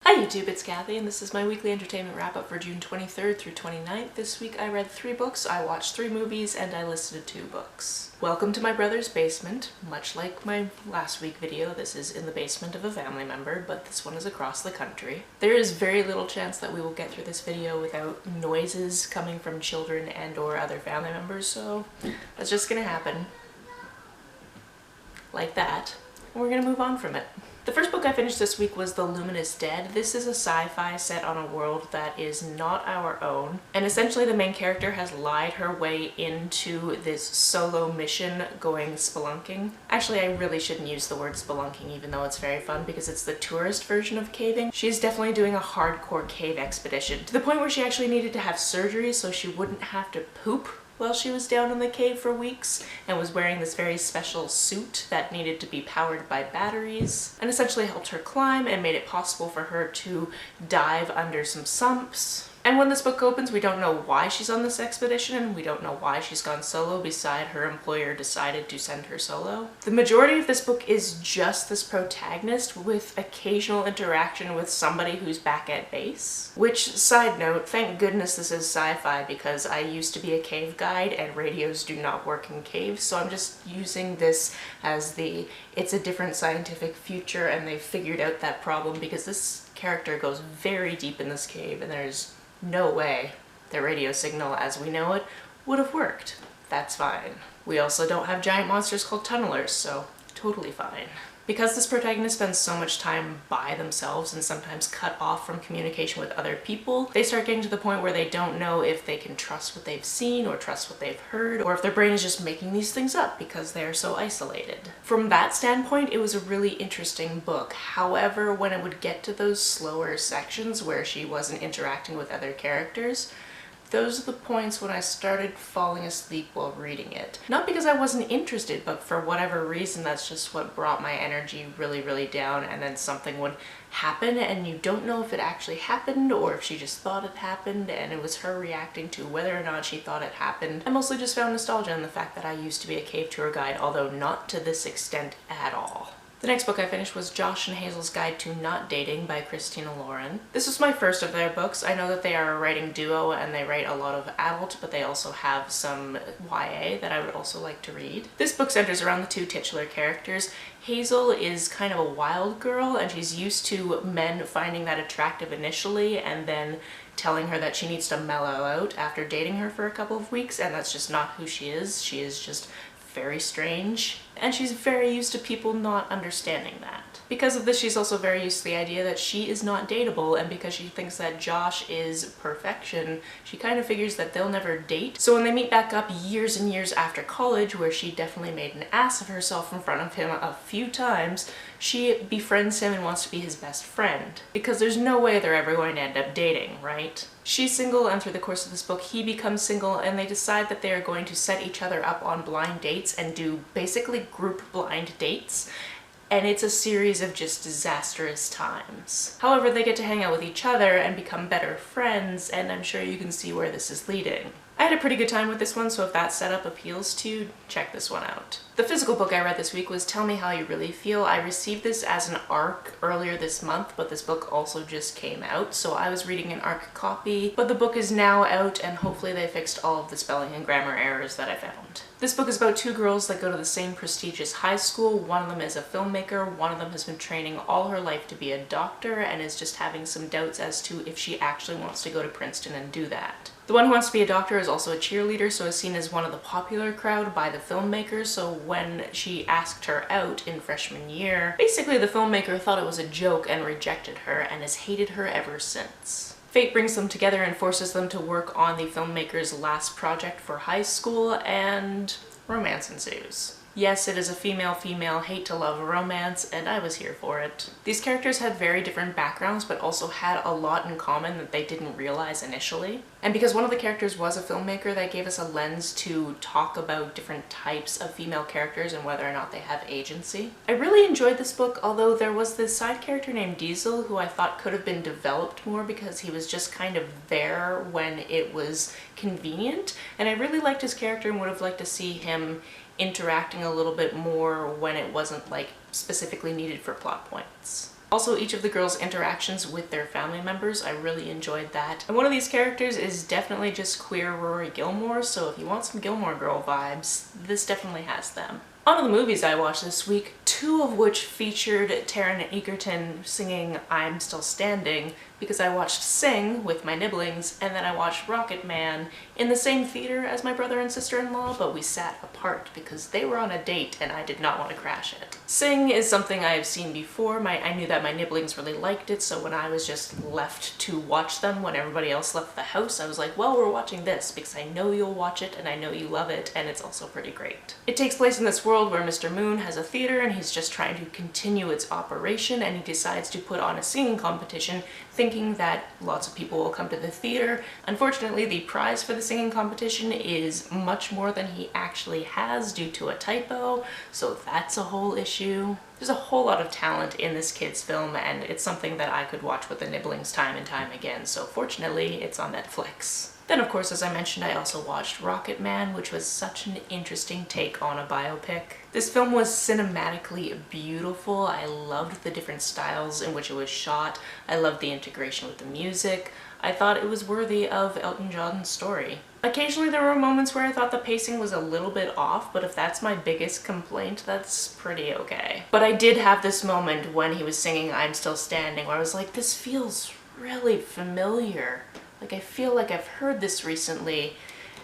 Hi YouTube, it's Kathy, and this is my weekly entertainment wrap-up for June 23rd through 29th. This week I read 3 books, I watched 3 movies, and I listened to 2 books. Welcome to my brother's basement. Much like my last week video, this is in the basement of a family member, but this one is across the country. There is very little chance that we will get through this video without noises coming from children and or other family members, so that's just gonna happen. Like that. And we're gonna move on from it. The first book I finished this week was The Luminous Dead. This is a sci-fi set on a world that is not our own, and essentially the main character has lied her way into this solo mission going spelunking. Actually, I really shouldn't use the word spelunking even though it's very fun because it's the tourist version of caving. She's definitely doing a hardcore cave expedition to the point where she actually needed to have surgery so she wouldn't have to poop while she was down in the cave for weeks, and was wearing this very special suit that needed to be powered by batteries, and essentially helped her climb and made it possible for her to dive under some sumps. And when this book opens, we don't know why she's on this expedition, and we don't know why she's gone solo beside her employer decided to send her solo. The majority of this book is just this protagonist with occasional interaction with somebody who's back at base. Which, side note, thank goodness this is sci-fi because I used to be a cave guide and radios do not work in caves, so I'm just using this as it's a different scientific future and they've figured out that problem because this character goes very deep in this cave and there's no way the radio signal as we know it would have worked. That's fine. We also don't have giant monsters called tunnelers, so totally fine. Because this protagonist spends so much time by themselves and sometimes cut off from communication with other people, they start getting to the point where they don't know if they can trust what they've seen or trust what they've heard, or if their brain is just making these things up because they're so isolated. From that standpoint, it was a really interesting book. However, when it would get to those slower sections where she wasn't interacting with other characters, those are the points when I started falling asleep while reading it. Not because I wasn't interested, but for whatever reason that's just what brought my energy really down, and then something would happen and you don't know if it actually happened or if she just thought it happened, and it was her reacting to whether or not she thought it happened. I mostly just found nostalgia in the fact that I used to be a cave tour guide, although not to this extent at all. The next book I finished was Josh and Hazel's Guide to Not Dating by Christina. This was my first of their books. I know that they are a writing duo and they write a lot of adult, but they also have some YA that I would also like to read. This book centers around the 2 titular characters. Hazel is kind of a wild girl and she's used to men finding that attractive initially and then telling her that she needs to mellow out after dating her for a couple of weeks, and that's just not who she is. She is just very strange, and she's very used to people not understanding that. Because of this, she's also very used to the idea that she is not dateable, and because she thinks that Josh is perfection, she kind of figures that they'll never date. So when they meet back up years and years after college, where she definitely made an ass of herself in front of him a few times, she befriends him and wants to be his best friend. Because there's no way they're ever going to end up dating, right? She's single, and through the course of this book he becomes single, and they decide that they are going to set each other up on blind dates and do basically group blind dates. And it's a series of just disastrous times. However, they get to hang out with each other and become better friends, and I'm sure you can see where this is leading. I had a pretty good time with this one, so if that setup appeals to you, check this one out. The physical book I read this week was Tell Me How You Really Feel. I received this as an ARC earlier this month, but this book also just came out, so I was reading an ARC copy, but the book is now out and hopefully they fixed all of the spelling and grammar errors that I found. This book is about 2 girls that go to the same prestigious high school. One of them is a filmmaker, one of them has been training all her life to be a doctor and is just having some doubts as to if she actually wants to go to Princeton and do that. The one who wants to be a doctor is also a cheerleader, so is seen as one of the popular crowd by the filmmaker, so when she asked her out in freshman year, basically the filmmaker thought it was a joke and rejected her and has hated her ever since. Fate brings them together and forces them to work on the filmmaker's last project for high school, and romance ensues. Yes, it is a female-female hate-to-love romance, and I was here for it. These characters had very different backgrounds, but also had a lot in common that they didn't realize initially. And because one of the characters was a filmmaker, that gave us a lens to talk about different types of female characters and whether or not they have agency. I really enjoyed this book, although there was this side character named Diesel who I thought could have been developed more because he was just kind of there when it was convenient, and I really liked his character and would have liked to see him interacting a little bit more when it wasn't like specifically needed for plot points. Also, each of the girls' interactions with their family members, I really enjoyed that. And one of these characters is definitely just queer Rory Gilmore, so if you want some Gilmore Girl vibes, this definitely has them. On to the movies I watched this week, 2 of which featured Taron Egerton singing I'm Still Standing, because I watched Sing with my nibblings, and then I watched Rocketman in the same theater as my brother and sister-in-law, but we sat apart because they were on a date and I did not want to crash it. Sing is something I have seen before. I knew that my nibblings really liked it, so when I was just left to watch them when everybody else left the house, I was like, well, we're watching this because I know you'll watch it and I know you love it, and it's also pretty great. It takes place in this world where Mr. Moon has a theater and he's just trying to continue its operation, and he decides to put on a singing competition thinking that lots of people will come to the theater. Unfortunately, the prize for the singing competition is much more than he actually has due to a typo, so that's a whole issue. There's a whole lot of talent in this kid's film, and it's something that I could watch with the nibblings time and time again, so fortunately it's on Netflix. Then, of course, as I mentioned, I also watched Rocketman, which was such an interesting take on a biopic. This film was cinematically beautiful. I loved the different styles in which it was shot. I loved the integration with the music. I thought it was worthy of Elton John's story. Occasionally there were moments where I thought the pacing was a little bit off, but if that's my biggest complaint, that's pretty okay. But I did have this moment when he was singing I'm Still Standing where I was like, this feels really familiar. Like, I feel like I've heard this recently.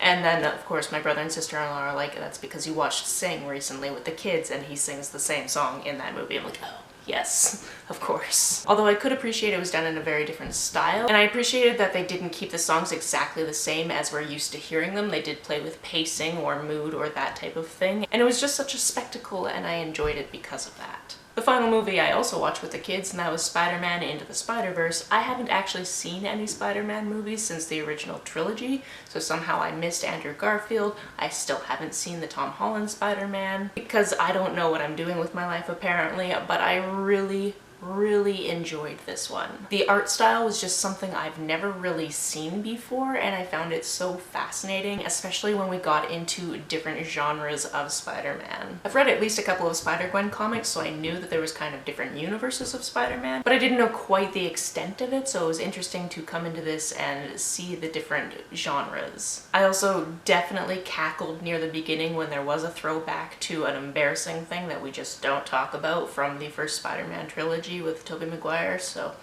And then, of course, my brother and sister-in-law are like, that's because you watched Sing recently with the kids and he sings the same song in that movie. I'm like, oh, yes, of course. Although I could appreciate it was done in a very different style. And I appreciated that they didn't keep the songs exactly the same as we're used to hearing them. They did play with pacing or mood or that type of thing. And it was just such a spectacle, and I enjoyed it because of that. The final movie I also watched with the kids, and that was Spider-Man Into the Spiderverse. I haven't actually seen any Spider-Man movies since the original trilogy, so somehow I missed Andrew Garfield. I still haven't seen the Tom Holland Spider-Man because I don't know what I'm doing with my life apparently, but I really enjoyed this one. The art style was just something I've never really seen before, and I found it so fascinating, especially when we got into different genres of Spider-Man. I've read at least a couple of Spider-Gwen comics, so I knew that there was kind of different universes of Spider-Man, but I didn't know quite the extent of it, so it was interesting to come into this and see the different genres. I also definitely cackled near the beginning when there was a throwback to an embarrassing thing that we just don't talk about from the first Spider-Man trilogy with Tobey Maguire, so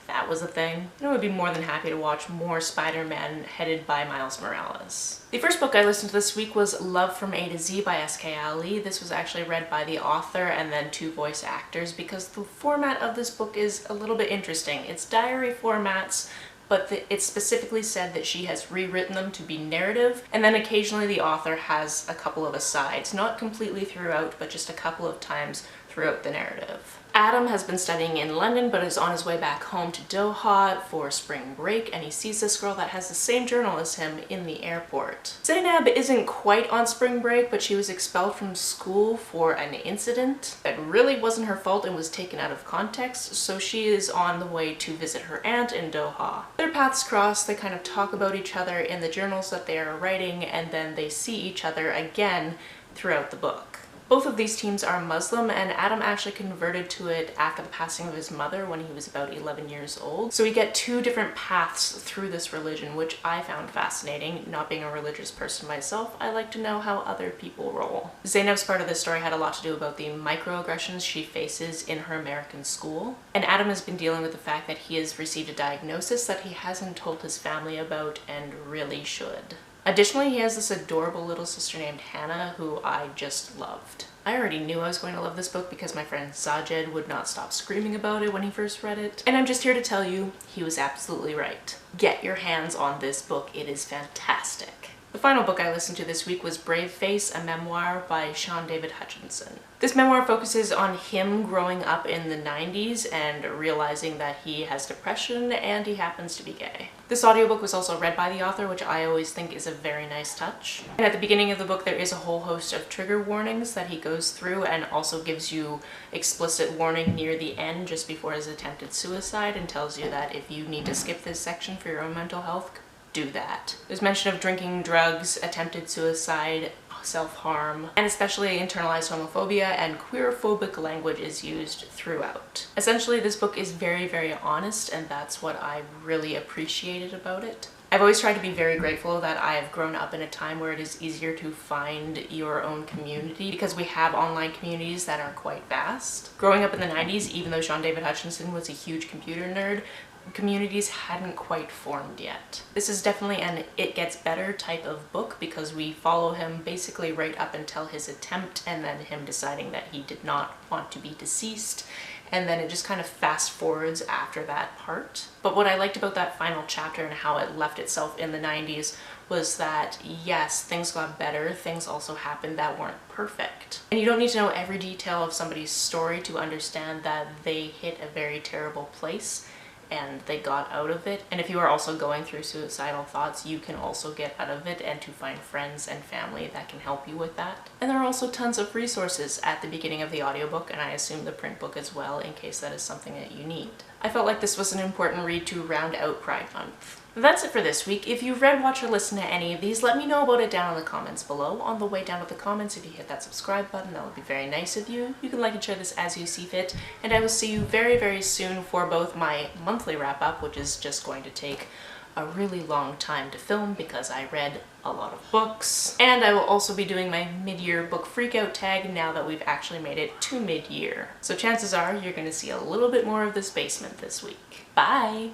that was a thing. And I would be more than happy to watch more Spider-Man headed by Miles Morales. The first book I listened to this week was Love from A to Z by S.K. Ali. This was actually read by the author and then 2 voice actors because the format of this book is a little bit interesting. It's diary formats, but it specifically said that she has rewritten them to be narrative, and then occasionally the author has a couple of asides, not completely throughout, but just a couple of times throughout the narrative. Adam has been studying in London but is on his way back home to Doha for spring break, and he sees this girl that has the same journal as him in the airport. Zainab isn't quite on spring break, but she was expelled from school for an incident that really wasn't her fault and was taken out of context, so she is on the way to visit her aunt in Doha. Their paths cross, they kind of talk about each other in the journals that they are writing, and then they see each other again throughout the book. Both of these teams are Muslim, and Adam actually converted to it after the passing of his mother when he was about 11 years old. So we get 2 different paths through this religion, which I found fascinating. Not being a religious person myself, I like to know how other people roll. Zainab's part of this story had a lot to do about the microaggressions she faces in her American school. And Adam has been dealing with the fact that he has received a diagnosis that he hasn't told his family about and really should. Additionally, he has this adorable little sister named Hannah who I just loved. I already knew I was going to love this book because my friend Sajed would not stop screaming about it when he first read it. And I'm just here to tell you, he was absolutely right. Get your hands on this book, it is fantastic. The final book I listened to this week was Brave Face, a memoir by Shaun David Hutchinson. This memoir focuses on him growing up in the 90s and realizing that he has depression and he happens to be gay. This audiobook was also read by the author, which I always think is a very nice touch. And at the beginning of the book there is a whole host of trigger warnings that he goes through, and also gives you explicit warning near the end just before his attempted suicide, and tells you that if you need to skip this section for your own mental health, do that. There's mention of drinking, drugs, attempted suicide, self-harm, and especially internalized homophobia and queerphobic language is used throughout. Essentially, this book is very, very honest, and that's what I really appreciated about it. I've always tried to be very grateful that I have grown up in a time where it is easier to find your own community because we have online communities that are quite vast. Growing up in the 90s, even though Shaun Hutchinson was a huge computer nerd, communities hadn't quite formed yet. This is definitely an it gets better type of book because we follow him basically right up until his attempt and then him deciding that he did not want to be deceased, and then it just kind of fast forwards after that part. But what I liked about that final chapter and how it left itself in the 90s was that yes, things got better, things also happened that weren't perfect. And you don't need to know every detail of somebody's story to understand that they hit a very terrible place and they got out of it. And if you are also going through suicidal thoughts, you can also get out of it and to find friends and family that can help you with that. And there are also tons of resources at the beginning of the audiobook, and I assume the print book as well, in case that is something that you need. I felt like this was an important read to round out Pride Month. That's it for this week. If you've read, watched, or listened to any of these, let me know about it down in the comments below. On the way down to the comments, if you hit that subscribe button, that would be very nice of you. You can like and share this as you see fit, and I will see you very, very soon for both my monthly wrap-up, which is just going to take a really long time to film because I read a lot of books, and I will also be doing my mid-year book freakout tag now that we've actually made it to mid-year. So chances are you're going to see a little bit more of this basement this week. Bye!